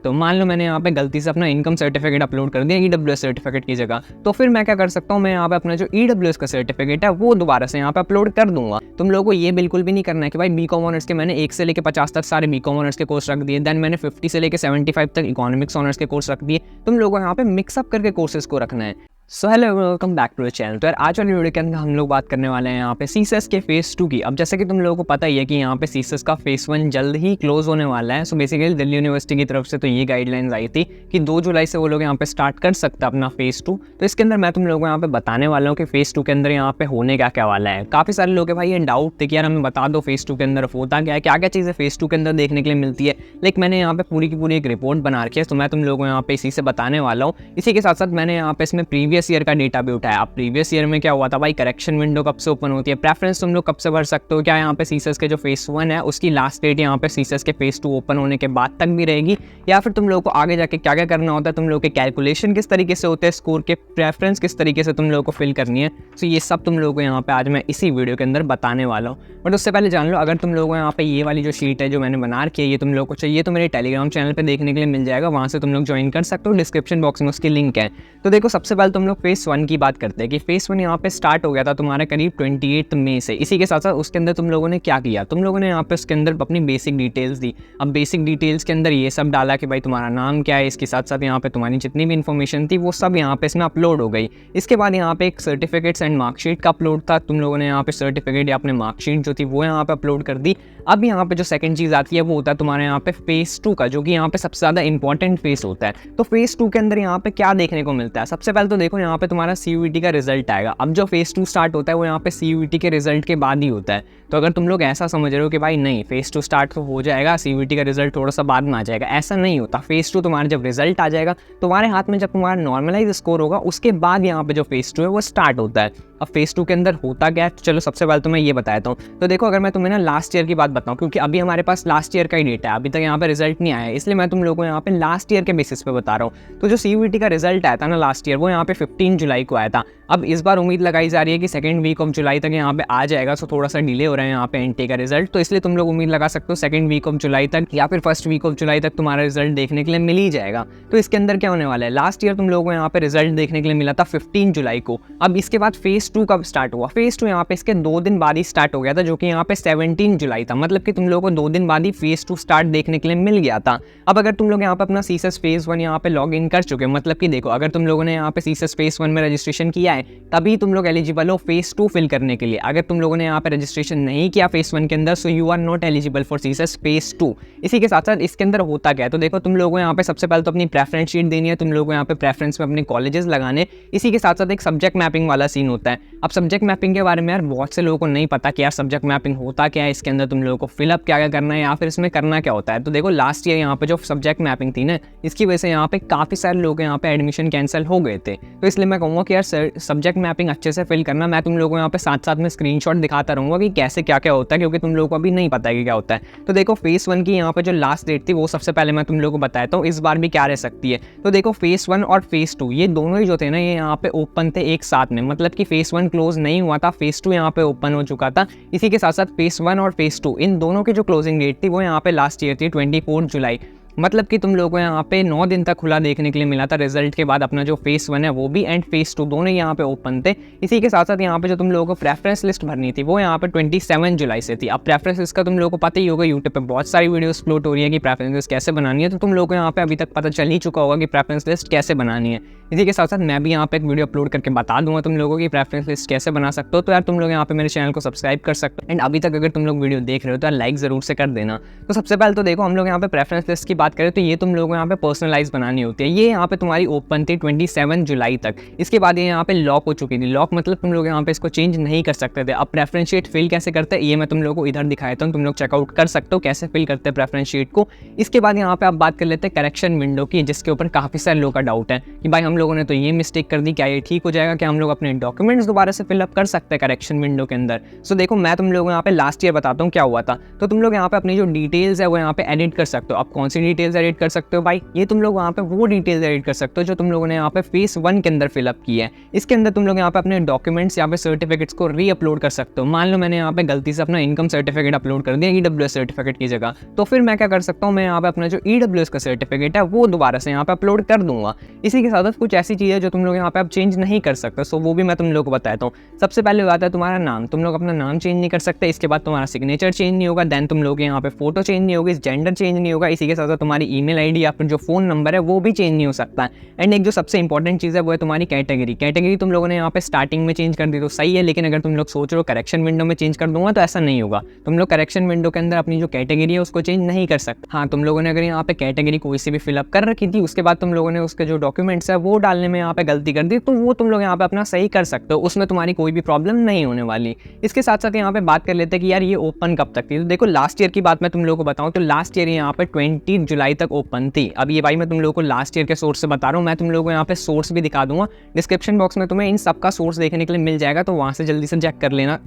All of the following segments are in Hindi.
सकते हो। मान लो मैंने यहाँ पे गलती से अपना इनकम सर्टिफिकेट अपलोड कर दिया ईडब्ल्यूएस सर्टिफिकेट की जगह, तो फिर मैं क्या कर सकता हूँ, मैं यहाँ पे अपना जो ईडब्ल्यूएस का सर्टिफिकेट है वो दोबारा से यहाँ पे अपलोड कर दूंगा। तुम लोगों को ये बिल्कुल भी नहीं करना है कि भाई बीकॉम ऑनर्स के मैंने 1 से लेकर 50 तक सारे बीकॉम ऑनर्स के कोर्स रख दिए, देन मैंने 50 से लेकर 75 तक इकोनॉमिक्स ऑनर्स के कोर्स रख दिए। तुम लोगों को यहाँ पे मिक्सअप करके कोर्सेज को रखना है। So hello welcome back to the channel. तो यार आज वाली वीडियो के अंदर हम लोग बात करने वाले हैं यहाँ पे सीएसएस के फेज़ 2 की। अब जैसे कि तुम लोगों को पता ही है कि यहाँ पे सीएसएस का फेज़ 1 जल्द ही क्लोज होने वाला है। सो बेसिकली दिल्ली यूनिवर्सिटी की तरफ से तो ये गाइडलाइंस आई थी कि 2 जुलाई से वो लोग यहाँ पे स्टार्ट कर सकते हैं अपना फेज़ 2। तो इसके अंदर मैं तुम लोगों को यहाँ पे बताने वाला हूँ कि फेज़ 2 के अंदर यहाँ पे होने क्या क्या वाला है। काफ़ी सारे लोग भाई ये डाउट थे कि यार हमें बता दो फेज़ 2 के अंदर होता क्या है, क्या क्या चीज़ें फेज़ 2 के अंदर देखने के लिए मिलती है। लाइक मैंने यहाँ पे पूरी की पूरी एक रिपोर्ट बना रखी है, तो मैं तुम लोगों को यहाँ पे इसी से बताने वाला हूँ। इसी के साथ साथ मैंने यहाँ पे इसमें प्रीवियस ईयर का डेटा भी उठाया। अब प्रीवियस ईयर में क्या हुआ था भाई, करेक्शन विंडो कब से ओपन होती है, प्रेफरेंस तुम लोग कब से भर सकते हो, क्या यहाँ पे सीएसएस के जो फेज़ 1 है उसकी लास्ट डेट यहाँ पे सीएसएस के फेज़ 2 ओपन होने के बाद तक भी रहेगी, या फिर तुम लोगों को आगे जाके क्या क्या करना होता है, तुम लोगों के कैलकुलेशन किस तरीके से होते हैं, स्कोर के प्रेफरेंस किस तरीके से तुम लोगों को फिल करनी है। तो ये सब तुम लोगों को यहाँ पे आज मैं इसी वीडियो के अंदर बताने वाला हूँ। बट उससे पहले जान लो, अगर तुम लोगों को यहाँ पे ये वाली जो शीट है जो मैंने बना रखी है ये तुम लोगों को चाहिए तो मेरे टेलीग्राम चैनल पर देखने के लिए मिल जाएगा, वहाँ से तुम लोग ज्वाइन कर सकते हो, डिस्क्रिप्शन बॉक्स में उसकी लिंक है। तो देखो सबसे पहले तुम लोग फेज़ 1 की बात करते हैं कि फेज़ 1 यहाँ पे स्टार्ट हो गया था तुम्हारा करीब 28 मई से। इसी के साथ साथ उसके अंदर तुम लोगों ने क्या किया, तुम लोगों ने यहाँ पे उसके अंदर अपनी बेसिक डिटेल्स दी। अब बेसिक डिटेल्स के अंदर ये सब डाला कि भाई तुम्हारा नाम क्या है, इसके साथ साथ यहाँ पे तुम्हारी जितनी भी इन्फॉर्मेशन थी वो सब यहाँ पे इसमें अपलोड हो गई। इसके बाद यहाँ पे एक सर्टिफिकेट्स एंड मार्कशीट का अपलोड था, तुम लोगों ने यहाँ पे सर्टिफिकेट या अपने मार्कशीट जो थी वो यहाँ पे अपलोड कर दी। अब यहाँ पे जो सेकंड चीज़ आती है वो होता है तुम्हारे यहाँ पे फेज़ 2 का, जो कि यहाँ पे सबसे ज़्यादा इंपॉर्टेंट फेज़ होता है। तो फेज़ 2 के अंदर यहाँ पे क्या देखने को मिलता है, सबसे पहले तो देखो यहाँ पे तुम्हारा सीयूईटी का रिजल्ट आएगा। अब जो फेज़ 2 स्टार्ट होता है वो यहाँ पे सीयूईटी के रिजल्ट के बाद ही होता है। तो अगर तुम लोग ऐसा समझ रहे हो कि भाई नहीं फेज़ 2 स्टार्ट तो हो जाएगा, सीयूईटी का रिजल्ट थोड़ा सा बाद में आ जाएगा, ऐसा नहीं होता। फेज़ 2 तुम्हारा जब रिजल्ट आ जाएगा तुम्हारे हाथ में, जब तुम्हारा नॉर्मलाइज स्कोर होगा उसके बाद यहाँ पे जो फेज़ 2 है वो स्टार्ट होता है। अब फेज़ 2 के अंदर होता क्या है, तो चलो सबसे पहले तो मैं ये बताता हूँ। तो देखो अगर मैं तुम्हें ना लास्ट ईयर की बात बताऊँ, क्योंकि अभी हमारे पास लास्ट ईयर का ही डेटा है, अभी तक यहाँ पे रिजल्ट नहीं आया है, इसलिए मैं तुम लोगों को यहाँ पे लास्ट ईयर के बेसिस पे बता रहा हूँ। तो जो सीयूईटी का रिजल्ट आया था ना लास्ट ईयर, वो यहाँ पे 15 जुलाई को आया था। अब इस बार उम्मीद लगाई जा रही है कि सेकंड वीक ऑफ जुलाई तक यहाँ पे आ जाएगा। सो थोड़ा सा डिले हो रहा है यहाँ पे एनटी का रिजल्ट, तो इसलिए तुम लोग उम्मीद लगा सकते हो सेकंड वीक ऑफ जुलाई तक या फिर फर्स्ट वीक ऑफ जुलाई तक तुम्हारा रिजल्ट देखने के लिए मिल ही जाएगा। तो इसके अंदर क्या होने वाला है, लास्ट ईयर तुम लोगों को यहाँ पे रिजल्ट देखने के लिए मिला था 15 जुलाई को। अब इसके बाद फेज़ 2 कब स्टार्ट हुआ, फेज़ 2 यहाँ पे इसके 2 दिन बाद ही स्टार्ट हो गया था, जो कि यहाँ पे 17 जुलाई था। मतलब कि तुम लोगों को 2 दिन बाद ही फेज़ 2 स्टार्ट देखने के लिए मिल गया था। अब अगर तुम लोग यहाँ पे अपना सीएसएस फेज़ 1 यहाँ पे लॉग इन कर चुके, मतलब कि देखो अगर तुम लोगों ने यहाँ पे सीएसएस फेज़ 1 में रजिस्ट्रेशन किया है तभी तुम लोग एलिजिबल हो फेज़ 2 फिल करने के लिए। अगर तुम लोगों ने यहाँ पे रजिस्ट्रेशन नहीं किया फेज़ 1 के अंदर, so you are not eligible for CSS phase 2। इसी के साथ साथ इसके अंदर होता क्या है, तो देखो तुम लोगों को यहाँ पे सबसे पहले तो अपनी प्रेफरेंस शीट देनी है, तुम लोगों को यहाँ पे प्रेफरेंस में अपने कॉलेजेस लगाने। इसी के साथ साथ एक सब्जेक्ट मैपिंग वाला सीन होता है। अब सब्जेक्ट मैपिंग के बारे में यार बहुत से लोगों को नहीं पता कि यार सब्जेक्ट मैपिंग होता क्या है, इसके अंदर तुम लोगों को फिलअप क्या क्या करना है या फिर इसमें करना क्या होता है। तो देखो लास्ट ईयर यहाँ पे जो सब्जेक्ट मैपिंग थी ना, इसकी वजह से यहाँ पे काफ़ी सारे लोग यहाँ पे एडमिशन कैंसिल हो गए थे। तो इसलिए मैं कहूँगा कि यार सब्जेक्ट मैपिंग अच्छे से फिल करना। मैं तुम लोगों को यहाँ पे साथ साथ में स्क्रीनशॉट दिखाता रहूँगा कि कैसे क्या क्या होता है, क्योंकि तुम लोगों को अभी नहीं पता है कि क्या होता है। तो देखो फेज़ 1 की यहाँ पे जो लास्ट डेट थी वो सबसे पहले मैं तुम लोगों को बताता हूँ इस बार भी क्या रह सकती है। तो देखो फेज़ 1 और फेज़ 2 ये दोनों ही जो थे ना ये यहाँ पे ओपन थे एक साथ में, मतलब कि फेज़ 1 क्लोज नहीं हुआ था, फेज़ 2 यहाँ पे ओपन हो चुका था। इसी के साथ साथ फेज़ 1 और फेज़ 2 इन दोनों की जो क्लोजिंग डेट थी वो यहाँ पे लास्ट ईयर थी 24 जुलाई। मतलब कि तुम लोगों को यहाँ पे 9 दिन तक खुला देखने के लिए मिला था रिजल्ट के बाद अपना जो फेज़ 1 है वो भी एंड फेज़ 2 दोनों यहाँ पे ओपन थे। इसी के साथ साथ यहाँ पे जो तुम लोगों को प्रेफरेंस लिस्ट भरनी थी वो यहाँ पे 27 जुलाई से थी। अब प्रेफरेंस लिस्ट का तुम लोगों को पता ही होगा, यूट्यूब पे बहुत सारी वीडियोस अपलोड हो रही है कि प्रेफरेंस लिस्ट कैसे बनानी है, तो तुम लोगों को यहाँ पे अभी तक पता चल ही चुका होगा कि प्रेफरेंस लिस्ट कैसे बनानी है। इसी के साथ साथ मैं भी यहाँ पे एक वीडियो अपलोड करके बता दूंगा तुम लोगों की प्रेफरेंस लिस्ट कैसे बना सकते हो। तो यार तुम लोग यहाँ पे मेरे चैनल को सब्सक्राइब कर सकते हो एंड अभी तक अगर तुम लोग वीडियो देख रहे हो तो यार लाइक जरूर से कर देना। तो सबसे पहले तो देखो हम लोग यहाँ पे प्रेफरेंस लिस्ट की बात करें तो ये तुम लोग यहाँ पे पर्सनलाइज बनानी होती है। ये यहाँ पे तुम्हारी ओपन थी 27 जुलाई तक। इसके बाद ये यहाँ पे लॉक हो चुकी थी। लॉक मतलब तुम लोग यहाँ पे इसको चेंज नहीं कर सकते थे। अब प्रेफरेंस शीट फिल कैसे करते हैं ये मैं तुम लोगों को इधर दिखाता हूँ, तुम लोग चेकआउट कर सकते हो कैसे फिल करते हैं प्रेफरेंस शीट को। इसके बाद यहाँ पे आप बात कर लेते हैं करेक्शन विंडो की, जिसके ऊपर काफ़ी सारे लोगों का डाउट है कि भाई हम लोगों ने तो ये मिस्टेक कर दी, क्या ये ठीक हो जाएगा, क्या हम लोग अपने डॉक्यूमेंट्स दोबारा से फिलअप कर सकते हैं करेक्शन विंडो के अंदर। सो देखो मैं तुम लोगों को यहाँ पे लास्ट ईयर बताता हूँ क्या हुआ था। तो तुम लोग यहाँ पे अपनी जो डिटेल्स है वो यहाँ पे एडिट कर सकते हो। अब कौन सी डिटेल्स एडिट कर सकते हो भाई, ये तुम लोग वहाँ पे वो डिटेल्स एडिट कर सकते हो जो तुम लोगों ने यहाँ पे फेस 1 के अंदर फिलअप की है। इसके अंदर तुम लोग यहाँ पे अपने डॉक्यूमेंट्स या पे सर्टिफिकेट्स को री अपलोड कर सकते हो। मान लो मैंने यहाँ पे गलती से अपना इनकम सर्टिफिकेट अपलोड कर दिया EWS सर्टिफिकेट की जगह, तो फिर मैं क्या कर सकता हूँ, मैं यहाँ पे अपना जो EWS का सर्टिफिकेट है वो दोबारा से यहाँ पे अपलोड कर दूंगा। इसी के साथ कुछ ऐसी चीज़ें जो तुम लोग यहाँ पे अब चेंज नहीं कर सकते, सो वो भी मैं तुम लोग को बताता हूँ। सबसे पहले बात है तुम्हारा नाम, तुम लोग अपना नाम चेंज नहीं कर सकते। इसके बाद तुम्हारा सिग्नेचर चेंज नहीं होगा। देन तुम लोग यहाँ पे फोटो चेंज नहीं होगी, जेंडर चेंज नहीं होगा। इसी के साथ तुम्हारी ईमेल आईडी या फिर जो फोन नंबर है वो भी चेंज नहीं हो सकता। एंड एक जो सबसे इंपॉर्टेंट चीज़ है वो है तुम्हारी कैटेगरी तुम लोगों ने यहाँ पे स्टार्टिंग में चेंज कर दी तो सही है, लेकिन अगर तुम लोग सोच रहे हो करेक्शन विंडो में चेंज कर दूंगा तो ऐसा नहीं होगा। तुम लोग करेक्शन विंडो के अंदर अपनी जो कैटेगरी है उसको चेंज नहीं कर सकते। हाँ, तुम लोगों ने अगर यहाँ पे कैटेगरी कोई सी भी फिलअप कर रखी थी, उसके बाद तुम लोगों ने उसके जो डॉक्यूमेंट्स है वो डालने में यहाँ पे गलती कर दी, तो वो तुम लोग यहाँ पे अपना सही कर सकते हो, उसमें तुम्हारी कोई भी प्रॉब्लम नहीं होने वाली। इसके साथ साथ यहाँ पे बात कर लेते हैं कि यार ये ओपन कब तक थी। तो देखो लास्ट ईयर की बात मैं तुम लोगों को बताऊँ तो लास्ट ईयर यहाँ पे 20 जुलाई तक ओपन थी। अब ये भाई मैं तुम लोगों को लास्ट ईयर के सोर्स से बता रहा हूँ, मैं तुम लोगों को यहाँ पे सोर्स भी दिखा दूंगा। डिस्क्रिप्शन बॉक्स में तुम्हें इन सब का सोर्स देखने के लिए मिल जाएगा, तो वहाँ से जल्दी से चेक कर लेना।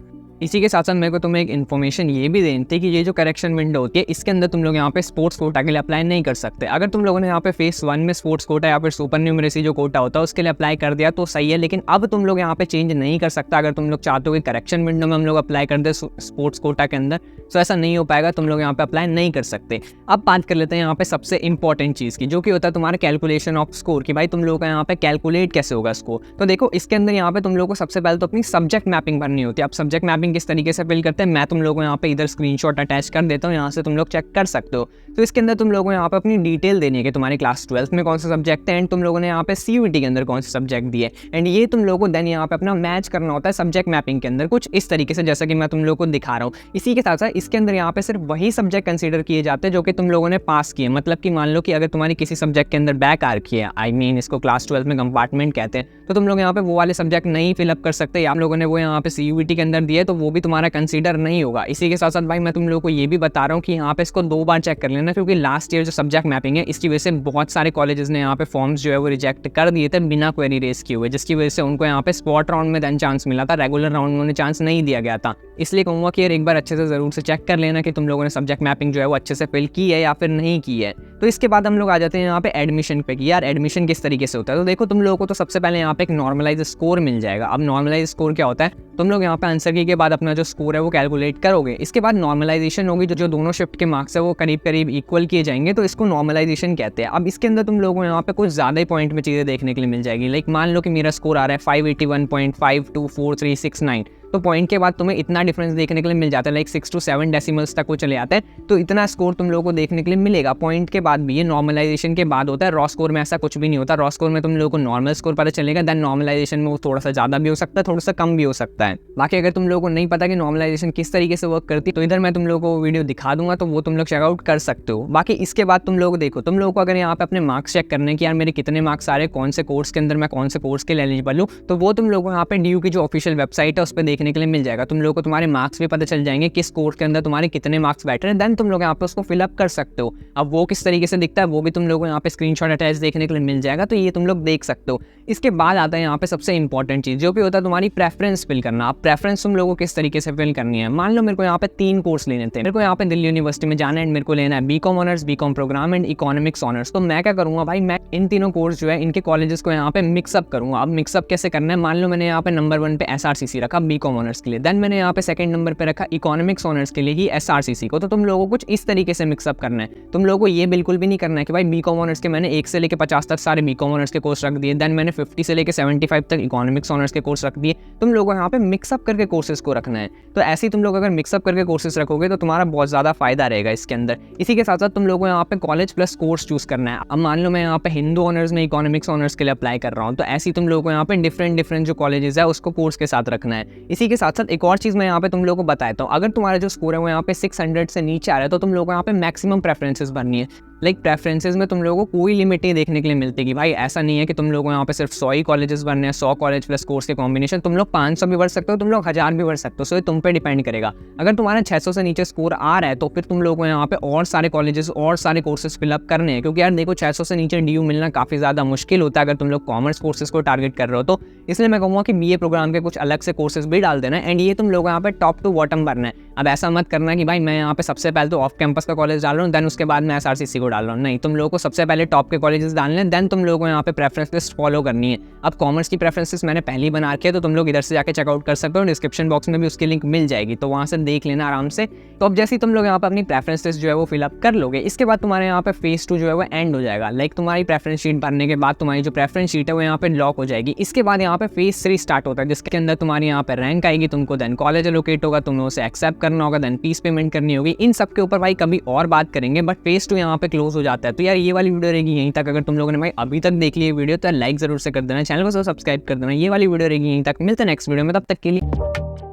इसी के साथ साथ मेरे को तुम्हें एक इन्फॉर्मेशन ये भी देनी थी कि ये जो करेक्शन विंडो होती है इसके अंदर तुम लोग यहाँ पे स्पोर्ट्स कोटा के लिए अप्लाई नहीं कर सकते। अगर तुम लोगों ने यहाँ पे फेस 1 में स्पोर्ट्स कोटा या फिर सुपर न्यूमरेसी जो कोटा होता है उसके लिए अप्लाई कर दिया तो सही है, लेकिन अब तुम लोग यहाँ पे चेंज नहीं कर सकता। अगर तुम लोग चाहते हो कि करेक्शन विंडो में हम लोग अप्लाई कर दे स्पोर्ट्स कोटा के अंदर, तो ऐसा नहीं हो पाएगा, तुम लोग यहाँ पे अप्लाई नहीं कर सकते। अब बात कर लेते हैं यहाँ पे सबसे इंपॉर्टेंट चीज़ की, जो कि होता है तुम्हारा कैलकुलेशन ऑफ स्कोर, कि भाई तुम लोगों का यहाँ पे कैलकुलेट कैसे होगा स्कोर। तो देखो इसके अंदर यहाँ पे तुम लोगों को सबसे पहले तो अपनी सब्जेक्ट मैपिंग भरनी होती है। अब सब्जेक्ट मैपिंग किस तरीके से फिल करते हैं मैं तुम लोगों को यहाँ पे इधर स्क्रीनशॉट अटैच कर देता हूँ, यहाँ से तुम लोग चेक कर सकते हो। तो इसके अंदर तुम लोगों को यहाँ पे अपनी डिटेल देनी है कि तुम्हारे क्लास 12th में कौन सा सब्जेक्ट है एंड तुम लोगों ने यहाँ पे CUET के अंदर कौन से सब्जेक्ट दिए, एंड ये तुम लोगों को देन यहाँ पे अपना मैच करना होता है सब्जेक्ट मैपिंग के अंदर कुछ इस तरीके से, जैसा कि मैं तुम लोगों को दिखा रहा हूँ। इसी के साथ साथ इसके अंदर यहाँ पे सिर्फ वही सब्जेक्ट कंसीडर किए जाते हैं जो कि तुम लोगों ने पास किए। मतलब कि मान लो कि अगर तुम्हारी किसी सब्जेक्ट के अंदर बैक आ रखी है, आई मीन इसको क्लास 12 में कंपार्टमेंट कहते हैं, तो तुम लोग यहाँ पे वो वाले सब्जेक्ट नहीं फिलअप कर सकते। आप लोगों ने वो यहाँ पे CUET के अंदर दिए तो वो भी तुम्हारा कंसीडर नहीं होगा। इसी के साथ साथ भाई मैं तुम लोगों को ये भी बता रहा हूँ कि यहाँ पे इसको 2 बार चेक कर लेना, क्योंकि लास्ट ईयर जो सब्जेक्ट मैपिंग है इसकी वजह से बहुत सारे कॉलेजेस ने यहाँ पे फॉर्म्स जो है वो रिजेक्ट कर दिए थे बिना क्वेरी रेस किए हुए, जिसकी वजह से उनको यहाँ पे स्पॉट राउंड में देन चांस मिला था, रेगुलर राउंड में उन्हें चांस नहीं दिया गया था। इसलिए कहूँगा कि यार एक बार अच्छे से जरूर से चेक कर लेना कि तुम लोगों ने सब्जेक्ट मैपिंग जो है वो अच्छे से फिल की है या फिर नहीं की है। तो इसके बाद हम लोग आ जाते हैं यहाँ पे एडमिशन पे कि यार एडमिशन किस तरीके से होता है। तो देखो तुम लोगों को तो सबसे पहले यहाँ पे एक नॉर्मलाइज स्कोर मिल जाएगा। अब नॉर्मलाइज स्कोर क्या होता है, तुम लोग यहाँ पे आंसर की के बाद अपना जो स्कोर है वो कैलकुलेट करोगे। इसके बाद नॉर्मलाइजेशन होगी, जो दोनों शिफ्ट के मार्क्स है वो करीब करीब इक्वल किए जाएंगे, तो इसको नॉर्मलाइजेशन कहते हैं। अब इसके अंदर तुम लोगों को यहाँ पे कुछ ज़्यादा ही पॉइंट में चीज़ें देखने के लिए मिल जाएगी। लाइक मान लो कि मेरा स्कोर आ रहा है 581.524369, तो पॉइंट के बाद तुम्हें इतना डिफरेंस देखने के लिए मिल जाता है, लाइक 6 to 7 डेसिमल्स तक वो चले आते हैं, तो इतना स्कोर तुम लोगों को देखने के लिए मिलेगा पॉइंट के बाद भी। ये नॉर्मलाइजेशन के बाद होता है, रॉ स्कोर में ऐसा कुछ भी नहीं होता। रॉ स्कोर में तुम लोगों को नॉर्मल स्कोर पता चलेगा, देन नॉर्मलाइजेशन में वो थोड़ा सा ज़्यादा भी हो सकता है, थोड़ा सा कम भी हो सकता है। बाकी अगर तुम लोगों को नहीं पता कि नॉर्मलाइजेशन किस तरीके से वर्क करती है, तो इधर मैं तुम लोगों को वीडियो दिखा दूंगा, तो वो तुम लोग चेकआउट कर सकते हो। बाकी इसके बाद तुम लोग देखो, तुम लोगों को अगर यहाँ पे अपने मार्क्स चेक करने कि यार मेरे कितने मार्क्स आ रहे हैं, कौन से कोर्स के अंदर मैं कौन से कोर्स के लिए एलिजिबल हूँ, तो वो तुम लोगों को यहाँ पे DU की जो ऑफिशियल वेबसाइट है उस पर देखने के लिए मिल जाएगा। तुम लोगों को तुम्हारे मार्क्स भी पता चल जाएंगे किस कोर्स के अंदर तुम्हारे कितने मार्क्स बैठ रहे हैं, देन तुम लोग यहाँ पे उसको फिलअप कर सकते हो। अब वो किस तरीके से दिखता है वो भी तुम लोगों को यहाँ पे स्क्रीनशॉट अटैच देखने के लिए मिल जाएगा, तो ये तुम लोग देख सकते हो। इसके बाद आता है यहाँ पे सबसे इंपॉर्टेंट चीज़ जो भी होता है तुम्हारी प्रेफरेंस फिल करना। अब प्रेफरेंस तुम लोगों को किस तरीके से फिल करनी है, मान लो मेरे को यहाँ पे 3 कोर्स लेने थे, मेरे को यहाँ पे दिल्ली यूनिवर्सिटी में जाना है एंड मेरे को लेना है BCom honours, BCom programme and economics honours. तो मैं क्या करूँगा भाई, मैं इन तीनों कोर्स जो है इनके कॉलेजेस को यहाँ पे मिक्सअप करूँगा। अब मिक्सअप कैसे करना है, मान लो मैंने यहाँ पे नंबर 1 पे SRCC रखा BCom ऑनर्स के लिए, देन मैंने यहाँ पे सेकंड नंबर पे रखा इकोनॉमिक्स ऑनर्स के लिए ही SRCC को। तो तुम लोगों को कुछ इस तरीके से मिक्सअप करना है। तुम लोगों को ये बिल्कुल भी नहीं करना है कि भाई BCom ऑनर्स के मैंने 1 से लेकर 50 तक सारे BCom ऑनर्स के कोर्स रख दिए, देन मैंने 50 से लेकर 75 तक इकोनॉमिक्स ऑनर्स के कोर्स रख दिए। तुम लोगों को यहाँ पे मिक्सअप करके कोर्सेज को रखना है। तो ऐसे ही तुम लोग अगर मिक्सअप करके कोर्सेज रखोगे तो तुम्हारा बहुत ज़्यादा फायदा रहेगा इसके अंदर। इसी के साथ साथ तुम लोगों को यहाँ पे कॉलेज प्लस कोर्स चूज करना है। अब मान लो मैं यहाँ पे हिंदू ऑनर्स में इकोनॉमिक्स ऑनर्स के लिए अप्लाई कर रहा हूँ, तो ऐसे ही तुम लोगों को यहाँ पे डिफरेंट जो कॉलेजेस है उसको कोर्स के साथ रखना है। इसी के साथ साथ एक और चीज़ मैं यहाँ पे तुम लोगों को बताता हूँ, अगर तुम्हारा जो स्कोर है वो यहाँ पे 600 से नीचे आ रहा है तो तुम लोगों को यहाँ पे मैक्सिमम प्रेफरेंसेस भरनी है। लाइक प्रेफरेंसेस में तुम लोगों को कोई लिमिट नहीं देखने के लिए मिलती कि भाई ऐसा नहीं है कि तुम लोगों को यहाँ पे सिर्फ 100 ही कॉलेजेस भरने हैं, 100 कॉलेज प्लस कोर्स के कॉम्बिनेशन। तुम लोग 500 भी भर सकते हो, तुम लोग 1000 भी भर सकते हो, सो ये तुम पे डिपेंड करेगा। अगर तुम्हारा 600 से नीचे स्कोर आ रहा है तो फिर तुम लोगों को यहाँ पे और सारे कॉलेजेस और सारे कोर्सेज फिलअप करने हैं, क्योंकि यार देखो 600 से नीचे DU मिलना काफ़ी ज़्यादा मुश्किल होता है अगर तुम लोग कॉमर्स कोर्सेज को टारगेट कर रहे हो। तो इसलिए मैं कहूँगा कि BA प्रोग्राम के कुछ अलग से कोर्सेज भी डाल देना है एंड ये तुम लोग यहाँ पे टॉप टू बॉटम भरना है। अब ऐसा मत करना कि भाई मैं यहाँ पे सबसे पहले तो ऑफ कैंपस का कॉलेज डाल रहा हूँ, देन उसके बाद मैं SRCC को डाल रहा हूँ, नहीं, तुम लोगों को सबसे पहले टॉप के कॉलेजेस डालने, देन तुम लोगों को यहाँ पे प्रेफरेंस लिस्ट फॉलो करनी है। अब कॉमर्स की प्रेफरेंसेस मैंने पहले ही बना रखी है, तो तुम लोग इधर से जाके चेकआउट कर सकते हो, डिस्क्रिप्शन बॉक्स में भी उसकी लिंक मिल जाएगी, तो वहाँ से देख लेना आराम से। तो अब जैसे ही तुम लोग यहाँ पे अपनी प्रेफरेंस लिस्ट जो है वो फिलअप कर लोगे, इसके बाद तुम्हारे यहाँ पे फेज 2 जो है वो एंड हो जाएगा। लाइक तुम्हारी प्रेफरेंस शीट भरने के बाद तुम्हारी जो प्रेफरेंस शीट है वो यहाँ पे लॉक हो जाएगी। इसके बाद यहाँ पे फेज 3 स्टार्ट होता है, जिसके अंदर तुम्हारी यहाँ पे रैंक आएगी, तुमको देन कॉलेज एलोकेट होगा, तुम उसे एक्सेप्ट करना होगा, देन फीस पेमेंट करनी होगी। इन सब के ऊपर भाई कभी और बात करेंगे, बट फेज 2 यहाँ पे क्लोज हो जाता है। तो यार ये वाली वीडियो रहेगी यहीं तक। अगर तुम लोगों ने भाई अभी तक देख लिया वीडियो तो लाइक जरूर से कर देना, चैनल को सब्सक्राइब कर देना। ये वाली वीडियो रहेगी यहीं तक, मिलते हैं नेक्स्ट वीडियो में, तब तक के लिए।